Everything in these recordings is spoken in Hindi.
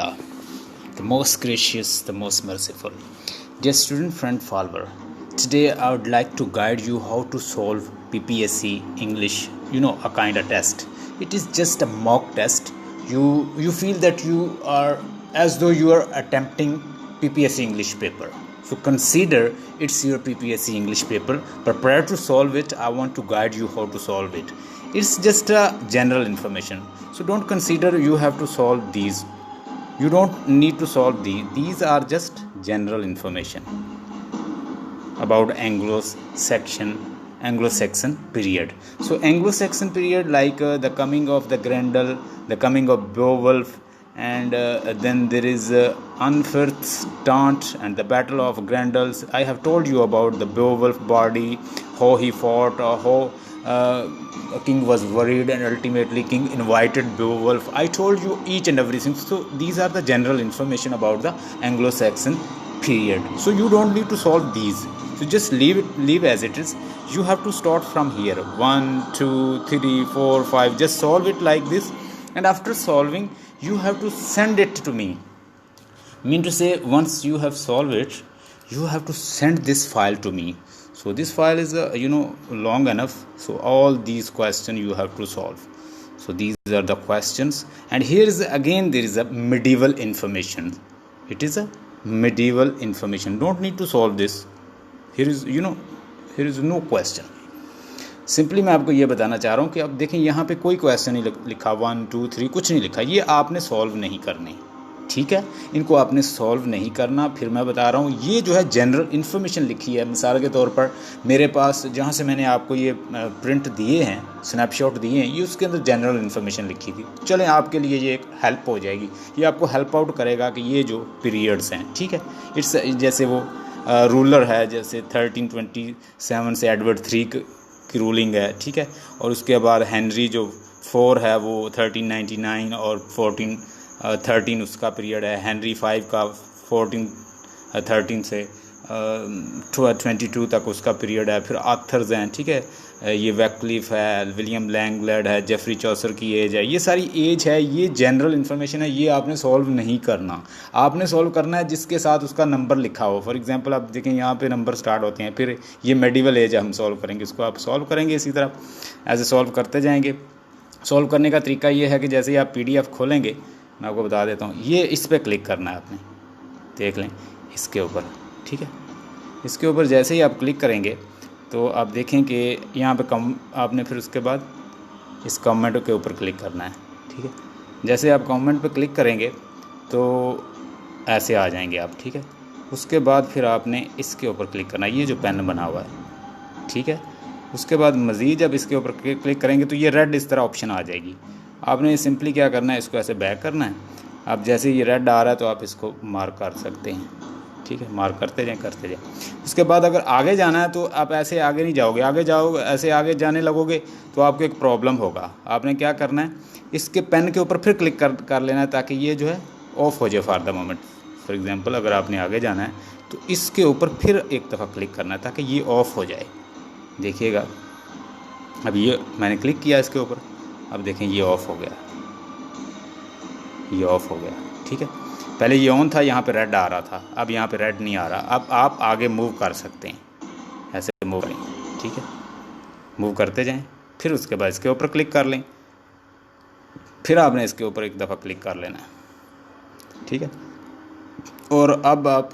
Allah, the most gracious, the most merciful. Dear student friend follower, today I would like to guide you how to solve PPSC English, a kind of test. It is just a mock test. You feel that you are as though you are attempting PPSC English paper. So consider it's your PPSC English paper, but prior to solve it, I want to guide you how to solve it. It's just a general information. So don't consider you have to solve these. You don't need to solve these. These are just general information about Anglo-Saxon period. So Anglo-Saxon period, like the coming of the Grendel, the coming of Beowulf, and then there is Unferth's taunt and the battle of Grendels. I have told you about the Beowulf body, how he fought, how king was worried and ultimately king invited Beowulf. I told you each and everything. So these are the general information about the Anglo-Saxon period. So you don't need to solve these. So just leave as it is. You have to start from here. 1, 2, 3, 4, 5. Just solve it like this. And after solving, you have to send it to me. Mean to say, once you have solved it, you have to send this file to me. So this file is long enough. So all these questions you have to solve. So these are the questions. And here is again there is a medieval information. It is a medieval information. Don't need to solve this. Here is no question. Simply मैं आपको ये बताना चाह रहा हूँ कि अब देखें यहाँ पे कोई क्वेश्चन नहीं लिखा 1, 2, 3 कुछ नहीं लिखा. ये आपने सॉल्व नहीं करने. ठीक है, इनको आपने सॉल्व नहीं करना. फिर मैं बता रहा हूँ ये जो है जनरल इन्फॉर्मेशन लिखी है. मिसाल के तौर पर मेरे पास जहाँ से मैंने आपको ये प्रिंट दिए हैं, स्नैपशॉट दिए हैं, ये उसके अंदर जनरल इन्फॉर्मेशन लिखी थी. चलें, आपके लिए ये एक हेल्प हो जाएगी. ये आपको हेल्प आउट करेगा कि ये जो पीरियड्स हैं, ठीक है, इट्स जैसे वो रूलर है, जैसे 1327 से एडवर्ड 3 की रूलिंग है, ठीक है, और उसके बाद हेनरी जो 4 है वो 1399 और 1413 उसका पीरियड है. हेनरी 5 का 1413 से 22 तक उसका पीरियड है. फिर आथर्स हैं, ठीक है, ये वैक्लिफ है, विलियम लैंगलैंड है, जेफरी चौसर की एज है. ये सारी एज है, ये जनरल इन्फॉर्मेशन है. ये आपने सॉल्व नहीं करना. आपने सॉल्व करना है जिसके साथ उसका नंबर लिखा हो. फॉर एग्जांपल आप देखें यहाँ पे नंबर स्टार्ट होते हैं. फिर ये मेडिवल एज है, हम सॉल्व करेंगे. इसको आप सॉल्व करेंगे इसी तरह ऐसे सॉल्व करते जाएंगे. सॉल्व करने का तरीका ये है कि जैसे ही आप PDF खोलेंगे, मैं आपको बता देता हूँ, ये इस पर क्लिक करना है आपने. देख लें इसके ऊपर, ठीक है. इसके ऊपर जैसे ही आप क्लिक करेंगे तो आप देखें कि यहाँ पे आपने फिर उसके बाद इस कमेंट के ऊपर क्लिक करना है, ठीक है. जैसे आप कमेंट पे क्लिक करेंगे तो ऐसे आ जाएंगे आप, ठीक है. उसके बाद फिर आपने इसके ऊपर क्लिक करना है, ये जो पेन बना हुआ है, ठीक है. उसके बाद मज़ीद जब इसके ऊपर क्लिक करेंगे तो ये रेड इस तरह ऑप्शन आ जाएगी. आपने सिंपली क्या करना है, इसको ऐसे बैक करना है. अब जैसे ये रेड आ रहा है तो आप इसको मार्क कर सकते हैं, ठीक है. मार्क करते जाएं. उसके बाद अगर आगे जाना है तो आप ऐसे आगे नहीं जाओगे. ऐसे आगे जाने लगोगे तो आपको एक प्रॉब्लम होगा. आपने क्या करना है, इसके पेन के ऊपर फिर क्लिक कर लेना है ताकि ये जो है ऑफ हो जाए for the moment. For example अगर आपने आगे जाना है तो इसके ऊपर फिर एक दफ़ा क्लिक करना है ताकि ये ऑफ़ हो जाए. देखिएगा, अब ये मैंने क्लिक किया इसके ऊपर, अब देखें ये ऑफ़ हो गया. ये ऑफ़ हो गया, ठीक है. पहले ये ऑन था, यहाँ पे रेड आ रहा था, अब यहाँ पे रेड नहीं आ रहा. अब आप आगे मूव कर सकते हैं, ऐसे मूव करें, ठीक है. मूव करते जाएं. फिर उसके बाद इसके ऊपर क्लिक कर लें. फिर आपने इसके ऊपर एक दफ़ा क्लिक कर लेना है, ठीक है. और अब आप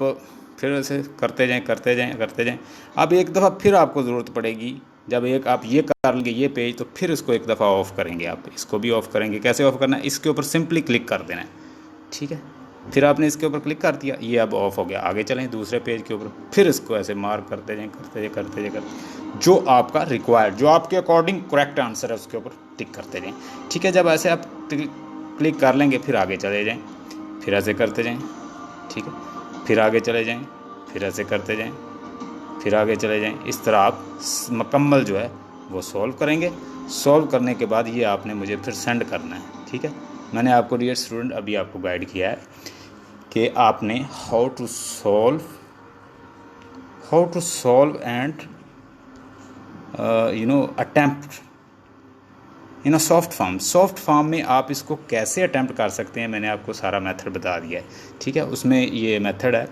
फिर ऐसे करते जाएं. अब एक दफ़ा फिर आपको ज़रूरत पड़ेगी, जब आप ये कर लेंगे ये पेज, तो फिर इसको एक दफ़ा ऑफ़ करेंगे. आप इसको भी ऑफ़ करेंगे. कैसे ऑफ़ करना है, इसके ऊपर सिंपली क्लिक कर देना है, ठीक है. फिर आपने इसके ऊपर क्लिक कर दिया, ये अब ऑफ़ हो गया. आगे चलें दूसरे पेज के ऊपर, फिर इसको ऐसे मार्क करते जाएं. जो आपका रिक्वायर्ड, जो आपके अकॉर्डिंग करेक्ट आंसर है उसके ऊपर टिक करते जाएं, ठीक है. जब ऐसे आप क्लिक कर लेंगे फिर आगे चले जाएं, फिर ऐसे करते जाएं, ठीक है. फिर आगे चले जाएं, फिर ऐसे करते जाएं, फिर आगे चले जाएं. इस तरह आप मुकम्मल जो है वो सॉल्व करेंगे. सॉल्व करने के बाद ये आपने मुझे फिर सेंड करना है, ठीक है. मैंने आपको डियर स्टूडेंट अभी आपको गाइड किया है कि आपने how to solve and attempt in a soft form. Soft form में आप इसको कैसे अटैम्प्ट कर सकते हैं मैंने आपको सारा मेथड बता दिया है, ठीक है। उसमें ये मेथड है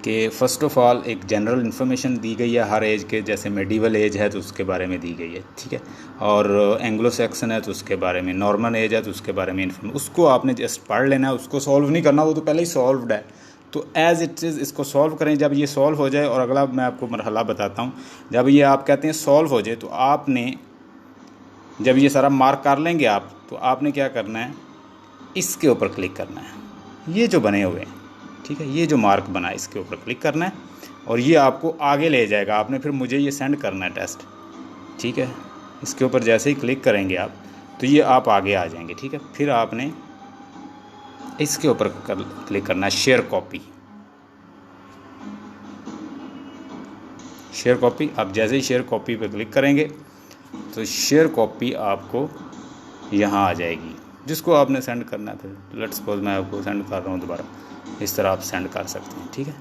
कि फ़र्स्ट ऑफ़ ऑल एक जनरल इन्फॉर्मेशन दी गई है हर एज के, जैसे मेडिवल एज है तो उसके बारे में दी गई है, ठीक है। और एंग्लो सेक्शन है तो उसके बारे में, नॉर्मल एज है तो उसके बारे में इन्फॉर्मेशन, उसको आपने जस्ट पढ़ लेना है, उसको सॉल्व नहीं करना, वो तो पहले ही सॉल्व्ड है। तो एज़ इट इज़ इसको सॉल्व करें। जब ये सॉल्व हो जाए, और अगला मैं आपको मरहला बताता हूँ, जब ये आप कहते हैं सॉल्व हो जाए तो आपने जब ये सारा मार्क कर लेंगे आप, तो आपने क्या करना है, इसके ऊपर क्लिक करना है, ये जो बने हुए हैं, ठीक है, ये जो मार्क बना है इसके ऊपर क्लिक करना है और ये आपको आगे ले जाएगा। आपने फिर मुझे ये सेंड करना है टेस्ट, ठीक है। इसके ऊपर जैसे ही क्लिक करेंगे आप तो ये आप आगे आ जाएंगे, ठीक है। फिर आपने इसके ऊपर क्लिक करना है शेयर कॉपी। शेयर कॉपी, आप जैसे ही शेयर कॉपी पर क्लिक करेंगे तो शेयर कॉपी आपको यहाँ आ जाएगी, जिसको आपने सेंड करना है। फिर लेट्स सपोज मैं आपको सेंड कर रहा हूँ दोबारा, इस तरह आप सेंड कर सकते हैं, ठीक है।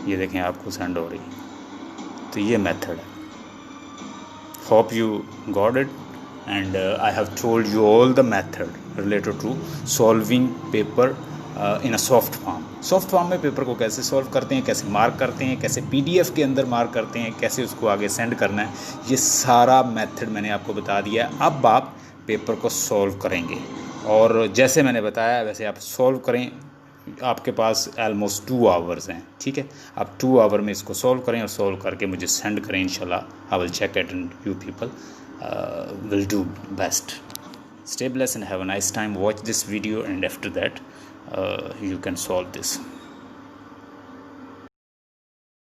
ये देखें आपको सेंड हो रही है। तो ये मेथड है। Hope you got it and I have told you all the method related to solving paper in a soft form. Soft form में पेपर को कैसे सॉल्व करते हैं, कैसे मार्क करते हैं, कैसे PDF के अंदर मार्क करते हैं, कैसे उसको आगे सेंड करना है, ये सारा मेथड मैंने आपको बता दिया है। अब आप पेपर को सॉल्व करेंगे और जैसे मैंने बताया वैसे आप सॉल्व करें। आपके पास ऑलमोस्ट 2 आवर्स हैं, ठीक है। आप 2 आवर में इसको सॉल्व करें और सॉल्व करके मुझे सेंड करें। इंशाल्लाह I will check it and you people will do best. Stay blessed and have a nice time. Watch this video and after that you can solve this.